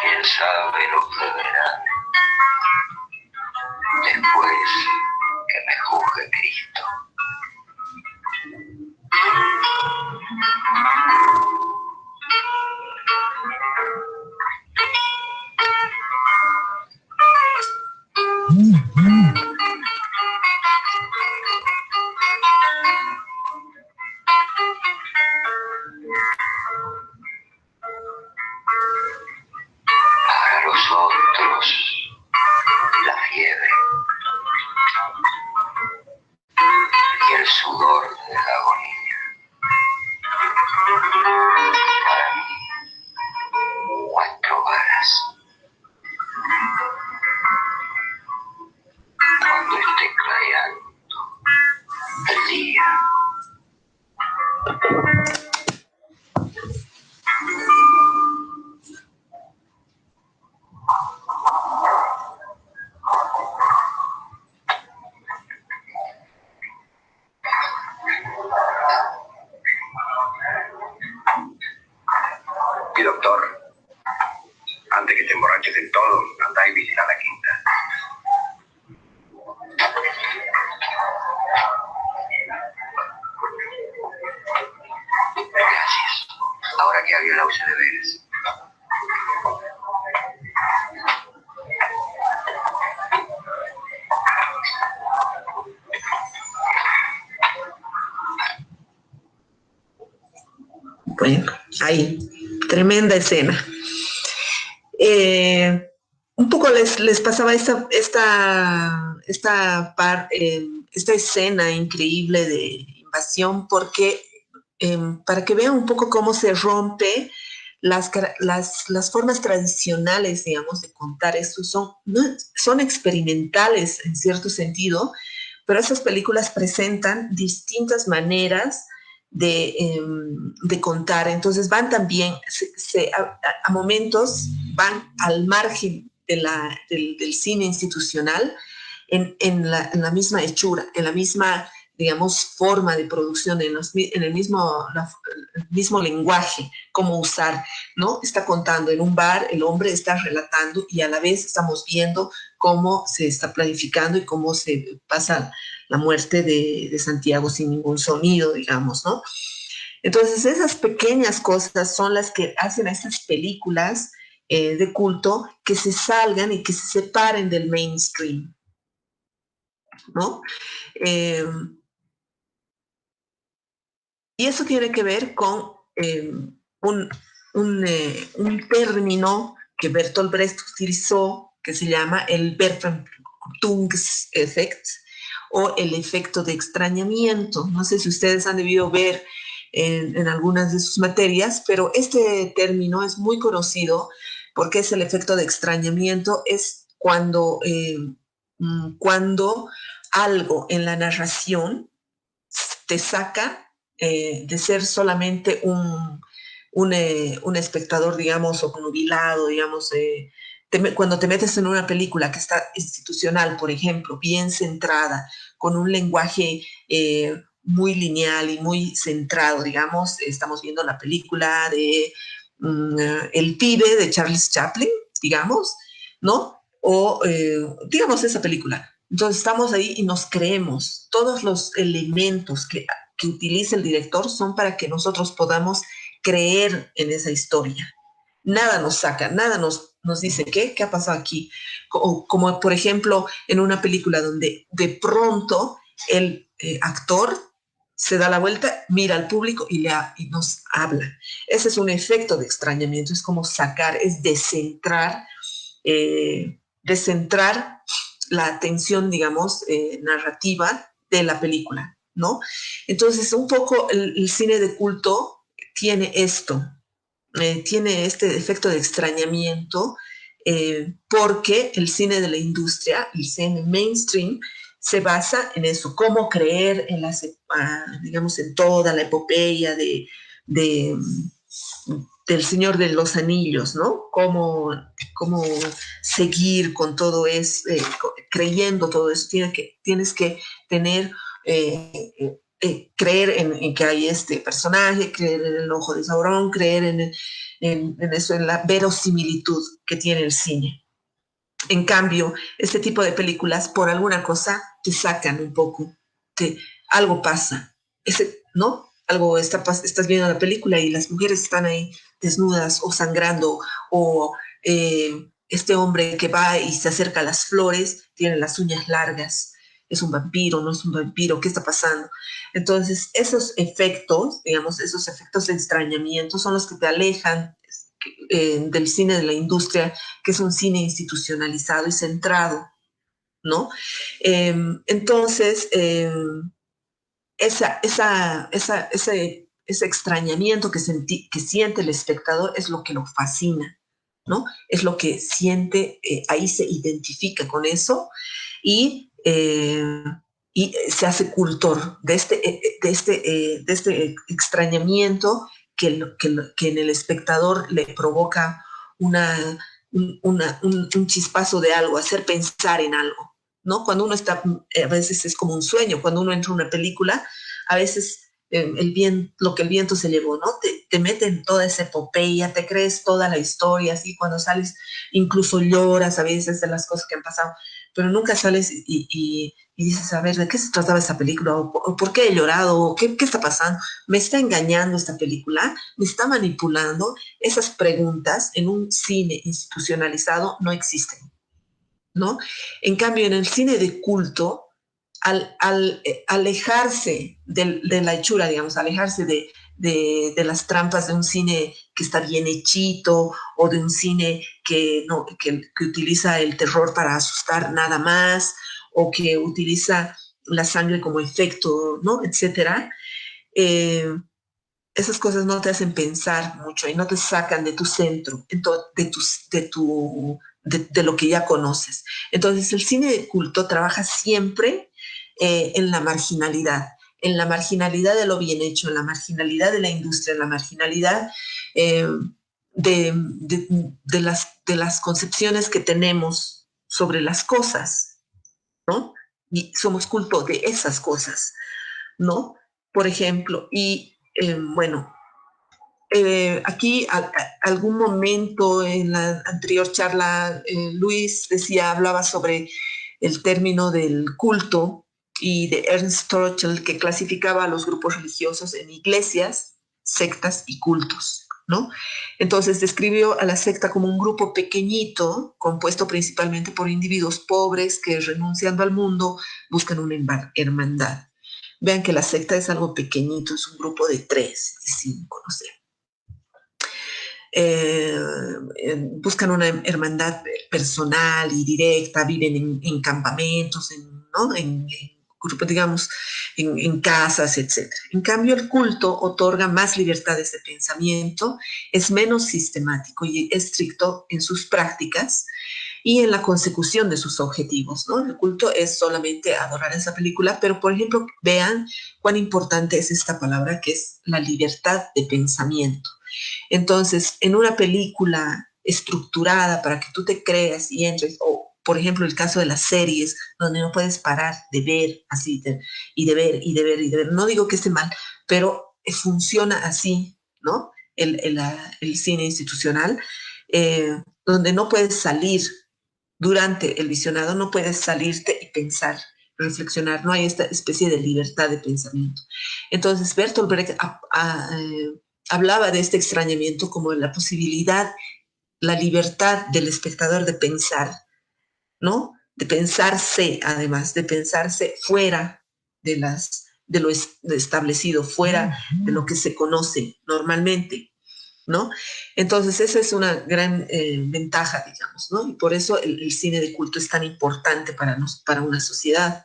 Quién sabe lo que verán después que me juzgue Cristo. Para los otros, la fiebre y el sudor de la agonía. Para mí, 4 balas. Cuando esté clareando el día. Y doctor, antes que te emborraches del todo, anda y vigila la quinta. Gracias. Ahora que alguien la use deberes. Bueno, ahí, tremenda escena. Un poco les pasaba esta escena increíble de invasión, porque para que vean un poco cómo se rompe las formas tradicionales, digamos, de contar esto, son experimentales en cierto sentido, pero esas películas presentan distintas maneras de contar. Entonces van también, a momentos van al margen del cine institucional en la misma hechura, en la misma, digamos, forma de producción, en el mismo lenguaje, cómo usar, ¿no? Está contando en un bar, el hombre está relatando y a la vez estamos viendo cómo se está planificando y cómo se pasa la muerte de Santiago sin ningún sonido, digamos, ¿no? Entonces, esas pequeñas cosas son las que hacen a estas películas de culto que se salgan y que se separen del mainstream, ¿no? Y eso tiene que ver con un término que Bertolt Brecht utilizó, que se llama el Befremdungseffekt o el efecto de extrañamiento. No sé si ustedes han debido ver en algunas de sus materias, pero este término es muy conocido porque es el efecto de extrañamiento, es cuando algo en la narración te saca de ser solamente un espectador, digamos, obnubilado, digamos, cuando te metes en una película que está institucional, por ejemplo, bien centrada, con un lenguaje muy lineal y muy centrado, digamos, estamos viendo la película de El pibe de Charles Chaplin, digamos, ¿no? O, digamos, esa película. Entonces estamos ahí y nos creemos. Todos los elementos que utiliza el director son para que nosotros podamos creer en esa historia. Nada nos saca, nada nos dice ¿qué ha pasado aquí? Como por ejemplo en una película donde de pronto el actor se da la vuelta, mira al público y nos habla. Ese es un efecto de extrañamiento, es como sacar, es descentrar la atención, digamos, narrativa de la película, ¿no? Entonces, un poco el cine de culto tiene esto, tiene este efecto de extrañamiento, porque el cine de la industria, el cine mainstream, se basa en eso, cómo creer en digamos, en toda la epopeya de del Señor de los Anillos, ¿no? Cómo seguir con todo eso, creyendo todo eso. Tienes que tener, creer en que hay este personaje, creer en el ojo de Sauron, creer en eso, en la verosimilitud que tiene el cine. En cambio, este tipo de películas, por alguna cosa, te sacan un poco, algo pasa, ¿no? Estás viendo la película y las mujeres están ahí desnudas o sangrando, o este hombre que va y se acerca a las flores, tiene las uñas largas, es un vampiro, no es un vampiro, ¿qué está pasando? Entonces, esos efectos, digamos, esos efectos de extrañamiento son los que te alejan del cine de la industria, que es un cine institucionalizado y centrado, ¿no? Entonces, ese extrañamiento que siente el espectador es lo que lo fascina, ¿no? Es lo que siente, ahí se identifica con eso y se hace cultor de este extrañamiento que en el espectador le provoca un chispazo de algo, hacer pensar en algo, ¿no? Cuando uno está, a veces es como un sueño, cuando uno entra a una película, a veces lo que el viento se llevó, ¿no? Te mete en toda esa epopeya, te crees toda la historia, así cuando sales incluso lloras a veces de las cosas que han pasado, pero nunca sales y dices, a ver, ¿de qué se trataba esta película? ¿O por qué he llorado? ¿Qué está pasando? ¿Me está engañando esta película? ¿Me está manipulando? Esas preguntas en un cine institucionalizado no existen, ¿no? En cambio, en el cine de culto, al alejarse de la hechura, digamos, alejarse de las trampas de un cine que está bien hechito o de un cine que utiliza el terror para asustar nada más o que utiliza la sangre como efecto, ¿no? Etcétera. Eh, Esas cosas no te hacen pensar mucho y no te sacan de tu centro, de lo que ya conoces. Entonces, el cine de culto trabaja siempre en la marginalidad de lo bien hecho, en la marginalidad de la industria, en la marginalidad eh, de las concepciones que tenemos sobre las cosas, ¿no? Y somos culto de esas cosas, ¿no? Por ejemplo, bueno, aquí algún momento en la anterior charla, Luis hablaba sobre el término del culto y de Ernst Torchel, que clasificaba a los grupos religiosos en iglesias, sectas y cultos, ¿no? Entonces describió a la secta como un grupo pequeñito, compuesto principalmente por individuos pobres que, renunciando al mundo, buscan una hermandad. Vean que la secta es algo pequeñito, es un grupo de 3, de 5, no sé. Buscan una hermandad personal y directa, viven en campamentos, ¿no? en grupos, digamos, en casas, etc. En cambio, el culto otorga más libertades de pensamiento, es menos sistemático y estricto en sus prácticas y en la consecución de sus objetivos, ¿no? El culto es solamente adorar esa película, pero, por ejemplo, vean cuán importante es esta palabra, que es la libertad de pensamiento. Entonces, en una película estructurada para que tú te creas y entres, o por ejemplo el caso de las series, donde no puedes parar de ver así, y de ver, y de ver, y de ver. No digo que esté mal, pero funciona así, ¿no? El cine institucional, donde no puedes salir durante el visionado, no puedes salirte y pensar, reflexionar, no hay esta especie de libertad de pensamiento. Entonces, Bertolt Brecht hablaba de este extrañamiento como la posibilidad, la libertad del espectador de pensar, ¿no? De pensarse, además, de pensarse fuera de lo establecido, fuera de lo que se conoce normalmente, ¿no? Entonces, esa es una gran ventaja, digamos, ¿no? Y por eso el cine de culto es tan importante para una sociedad,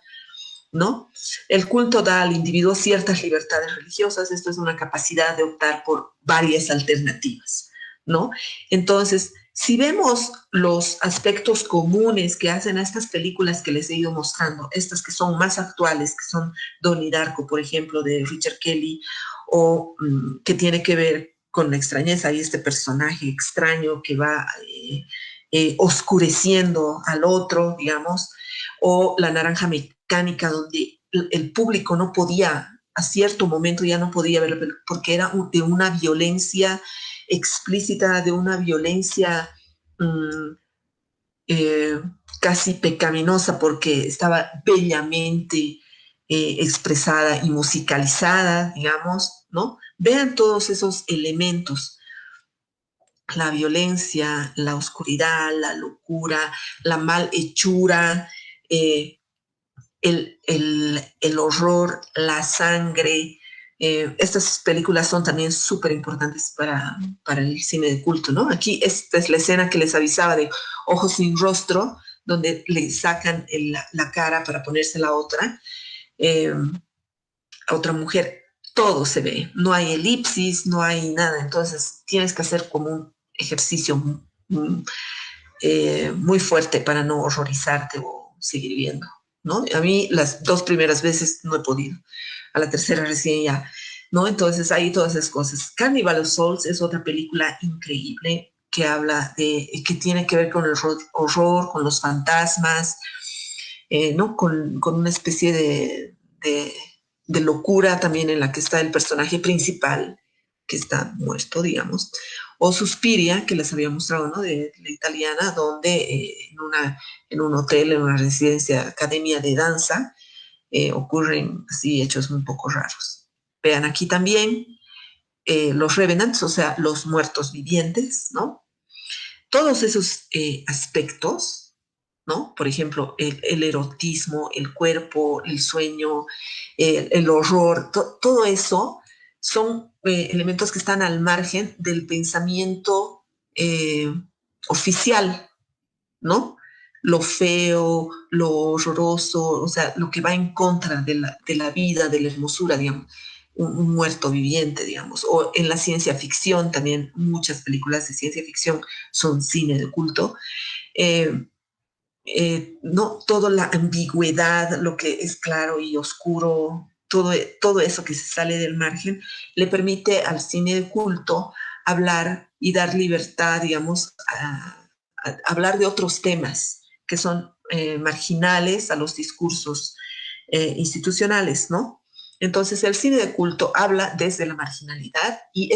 ¿no? El culto da al individuo ciertas libertades religiosas, esto es una capacidad de optar por varias alternativas, ¿no? Entonces, si vemos los aspectos comunes que hacen a estas películas que les he ido mostrando, estas que son más actuales, que son Donnie Darko, por ejemplo, de Richard Kelly, o que tiene que ver con la extrañeza. Hay este personaje extraño que va oscureciendo al otro, digamos, o La Naranja Mecánica, donde el público no podía, a cierto momento ya no podía verlo, porque era de una violencia explícita, de una violencia eh, casi pecaminosa, porque estaba bellamente expresada y musicalizada, digamos, ¿no? Vean todos esos elementos: la violencia, la oscuridad, la locura, la malhechura, eh, el horror, la sangre. Estas películas son también súper importantes para el cine de culto, ¿no? Aquí esta es la escena que les avisaba de Ojos sin rostro, donde le sacan la cara para ponérsela a otra mujer. Todo se ve, no hay elipsis, no hay nada. Entonces tienes que hacer como un ejercicio muy fuerte para no horrorizarte o seguir viendo, ¿no? A mí las 2 primeras veces no he podido, a la tercera recién ya, ¿no? Entonces hay todas esas cosas. Carnival of Souls es otra película increíble que habla que tiene que ver con el horror, con los fantasmas, ¿no? Con una especie de locura también en la que está el personaje principal, que está muerto, digamos, o Suspiria, que les había mostrado, ¿no? De la italiana, donde en un hotel, en una residencia, academia de danza, ocurren así hechos un poco raros. Vean aquí también los Revenants, o sea, los muertos vivientes, ¿no? Todos esos aspectos, ¿no? Por ejemplo, el erotismo, el cuerpo, el sueño, el horror, todo eso son elementos que están al margen del pensamiento eh, oficial, ¿no? Lo feo, lo horroroso, o sea, lo que va en contra de la vida, de la hermosura, digamos, un muerto viviente, digamos. O en la ciencia ficción también, muchas películas de ciencia ficción son cine de culto. Eh, no toda la ambigüedad, lo que es claro y oscuro, todo eso que se sale del margen, le permite al cine de culto hablar y dar libertad, digamos, a hablar de otros temas que son marginales a los discursos institucionales, ¿no? Entonces el cine de culto habla desde la marginalidad y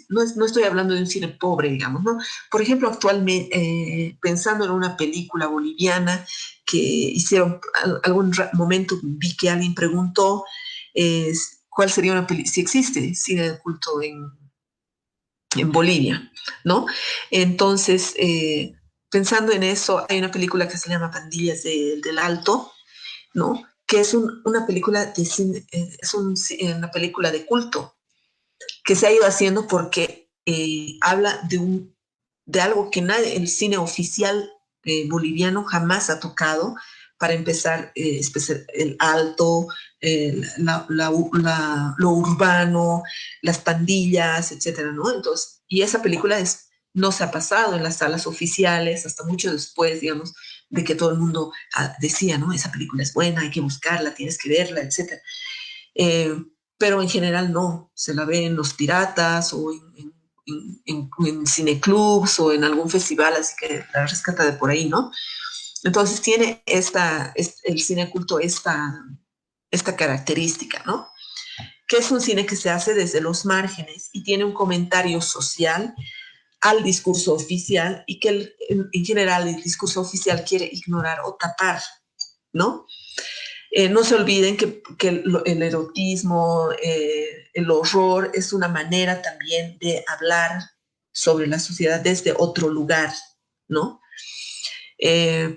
no estoy hablando de un cine pobre, digamos, ¿no? Por ejemplo, actualmente, pensando en una película boliviana que hicieron, algún momento vi que alguien preguntó cuál sería una película, si existe cine de culto en Bolivia, ¿no? Entonces, pensando en eso, hay una película que se llama Pandillas del Alto, ¿no? Que es una película de cine, una película de culto que se ha ido haciendo porque habla de algo que el cine oficial boliviano jamás ha tocado. Para empezar, el alto, lo urbano, las pandillas, etcétera, ¿no? Entonces, y esa película no se ha pasado en las salas oficiales hasta mucho después, digamos, de que todo el mundo decía, ¿no? Esa película es buena, hay que buscarla, tienes que verla, etcétera. Eh, pero en general no, se la ve en los piratas o en cineclubs o en algún festival, así que la rescata de por ahí, ¿no? Entonces tiene el cine culto esta característica, ¿no? Que es un cine que se hace desde los márgenes y tiene un comentario social al discurso oficial y que en general el discurso oficial quiere ignorar o tapar, ¿no? No se olviden que el erotismo, el horror es una manera también de hablar sobre la sociedad desde otro lugar, ¿no?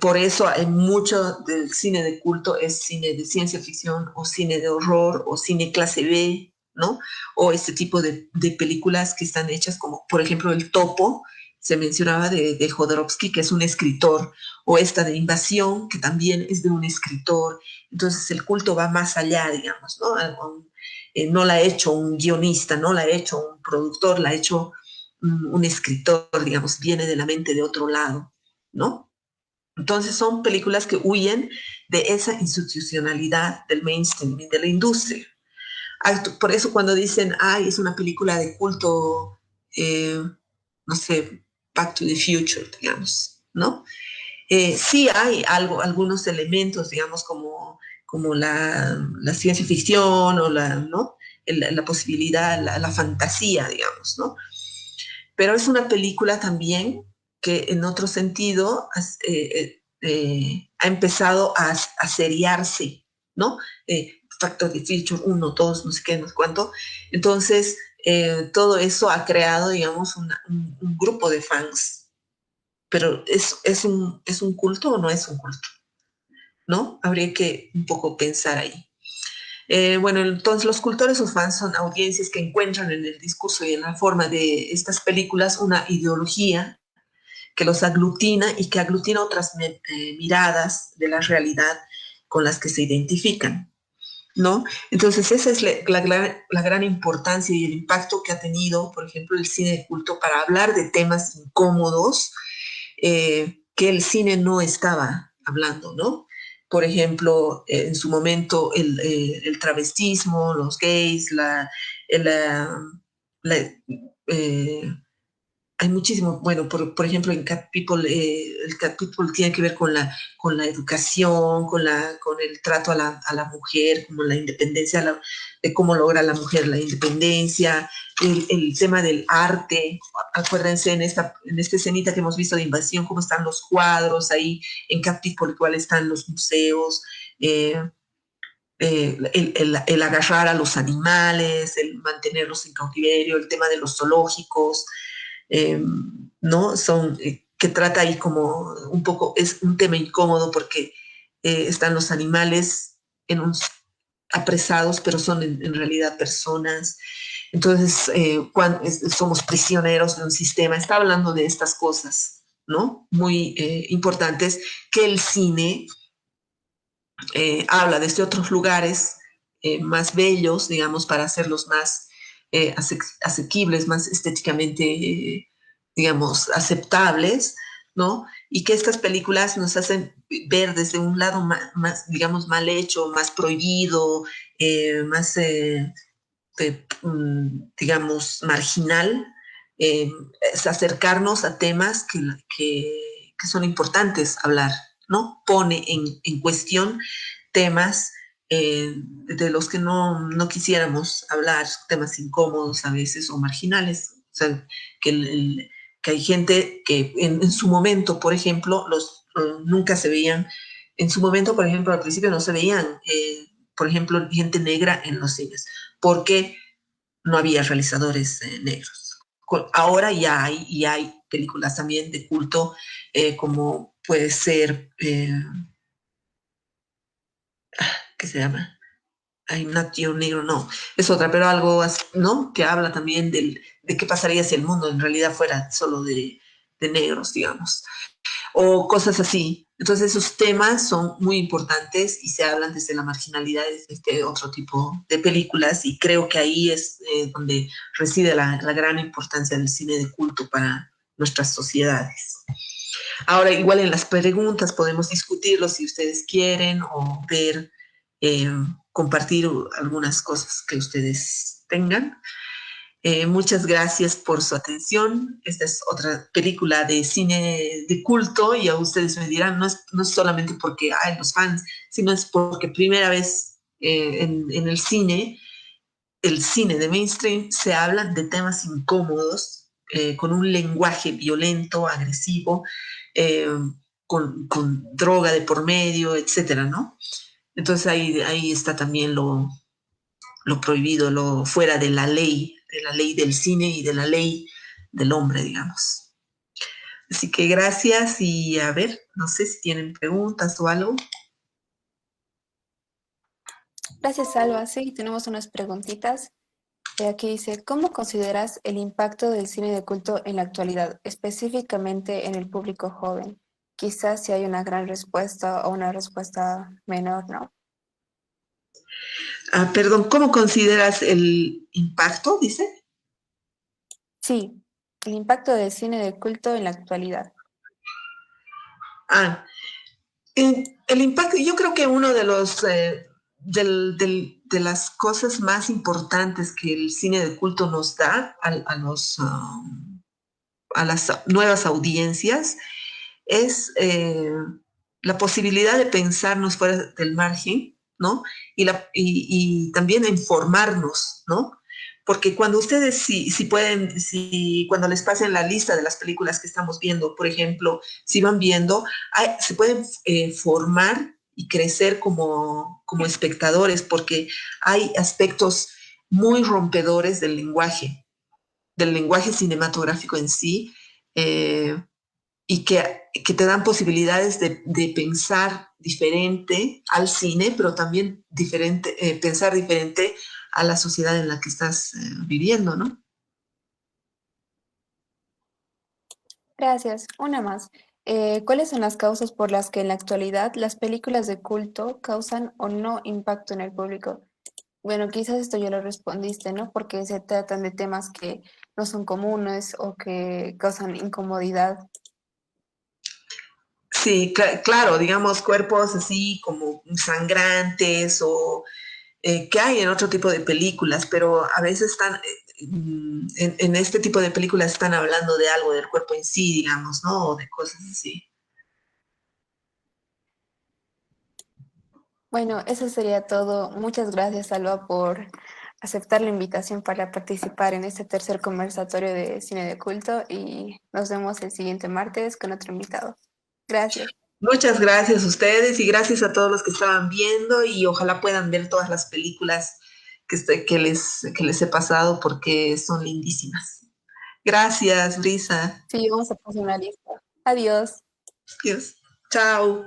Por eso hay mucho del cine de culto, es cine de ciencia ficción o cine de horror o cine clase B, ¿no? O este tipo de películas que están hechas como, por ejemplo, El Topo, se mencionaba de Jodorowsky, que es un escritor, o esta de Invasión, que también es de un escritor. Entonces el culto va más allá, digamos, ¿no? No la ha hecho un guionista, no la ha hecho un productor, la ha hecho un escritor, digamos, viene de la mente de otro lado, ¿no? Entonces son películas que huyen de esa institucionalidad del mainstream, de la industria. Por eso cuando dicen, ay, es una película de culto no sé, Back to the Future, digamos, ¿no? Sí hay algunos elementos, digamos, como la ciencia ficción o ¿no? La posibilidad, la fantasía, digamos, ¿no? Pero es una película también que en otro sentido ha empezado a seriarse, ¿no? Factor de Future 1, 2, no sé qué, no sé cuánto. Entonces, todo eso ha creado, digamos, un grupo de fans. Pero ¿es un culto o no es un culto? ¿No? Habría que un poco pensar ahí. Bueno, entonces los cultores o fans son audiencias que encuentran en el discurso y en la forma de estas películas una ideología que los aglutina y que aglutina otras miradas de la realidad con las que se identifican, ¿no? Entonces esa es la gran importancia y el impacto que ha tenido, por ejemplo, el cine de culto para hablar de temas incómodos que el cine no estaba hablando, ¿no? Por ejemplo, en su momento el travestismo, los gays, la, eh, hay muchísimo, bueno, por ejemplo, en Cat People, el Cat People tiene que ver con la educación, con el trato a la mujer, como la independencia, de cómo logra la mujer la independencia, el tema del arte. Acuérdense en esta escenita que hemos visto de invasión, cómo están los cuadros ahí en Cat People, igual están los museos. El agarrar a los animales, el mantenerlos en cautiverio, el tema de los zoológicos, ¿no? Que trata ahí como un poco, es un tema incómodo porque están los animales en apresados, pero son en realidad personas. Entonces, somos prisioneros de un sistema. Está hablando de estas cosas, ¿no? Muy importantes que el cine habla desde otros lugares más bellos, digamos, para hacerlos más asequibles, más estéticamente, digamos, aceptables, ¿no? Y que estas películas nos hacen ver desde un lado más digamos, mal hecho, más prohibido, más, digamos, marginal, eh, es acercarnos a temas que son importantes hablar, ¿no? Pone en cuestión temas de los que no quisiéramos hablar, temas incómodos a veces o marginales. O sea, que, que hay gente que en su momento, por ejemplo, nunca se veían, en su momento, por ejemplo, al principio no se veían, por ejemplo, gente negra en los cines, porque no había realizadores negros. Ahora ya hay películas también de culto, como puede ser, ¿qué se llama? Hay un Nat negro, no, es otra, pero algo, ¿no? Que habla también de qué pasaría si el mundo en realidad fuera solo de negros, digamos, o cosas así. Entonces esos temas son muy importantes y se hablan desde la marginalidad de este otro tipo de películas y creo que ahí es donde reside la gran importancia del cine de culto para nuestras sociedades. Ahora, igual en las preguntas podemos discutirlo si ustedes quieren o ver, eh, compartir algunas cosas que ustedes tengan. Muchas gracias por su atención. Esta es otra película de cine de culto y a ustedes me dirán, no es solamente porque hay los fans, sino es porque primera vez en el cine de mainstream, se hablan de temas incómodos, con un lenguaje violento, agresivo, eh, con droga de por medio, etcétera, ¿no? Entonces ahí está también lo prohibido, lo fuera de la ley del cine y de la ley del hombre, digamos. Así que gracias y a ver, no sé si tienen preguntas o algo. Gracias, Alba. Sí, tenemos unas preguntitas. Aquí dice, ¿cómo consideras el impacto del cine de culto en la actualidad, específicamente en el público joven? Quizás si hay una gran respuesta o una respuesta menor, ¿no? Perdón, ¿cómo consideras el impacto, dice? Sí, el impacto del cine de culto en la actualidad. Ah, el impacto, yo creo que uno de las cosas más importantes que el cine de culto nos da a las nuevas audiencias es la posibilidad de pensarnos fuera del margen, ¿no? Y también en formarnos, ¿no? Porque cuando ustedes, si pueden, si cuando les pasen la lista de las películas que estamos viendo, por ejemplo, si van viendo, se pueden formar y crecer como espectadores, porque hay aspectos muy rompedores del lenguaje cinematográfico en sí, y que te dan posibilidades de pensar diferente al cine, pero también diferente, pensar diferente a la sociedad en la que estás viviendo, ¿no? Gracias. Una más. ¿Cuáles son las causas por las que en la actualidad las películas de culto causan o no impacto en el público? Bueno, quizás esto ya lo respondiste, ¿no? Porque se tratan de temas que no son comunes o que causan incomodidad. Sí, claro, digamos cuerpos así como sangrantes o que hay en otro tipo de películas, pero a veces están, en este tipo de películas están hablando de algo del cuerpo en sí, digamos, ¿no? O de cosas así. Bueno, eso sería todo. Muchas gracias, Alba, por aceptar la invitación para participar en este tercer conversatorio de cine de culto y nos vemos el siguiente martes con otro invitado. Gracias. Muchas gracias a ustedes y gracias a todos los que estaban viendo y ojalá puedan ver todas las películas que les he pasado porque son lindísimas. Gracias, Brisa. Sí, vamos a pasar una lista. Adiós. Dios. Chao.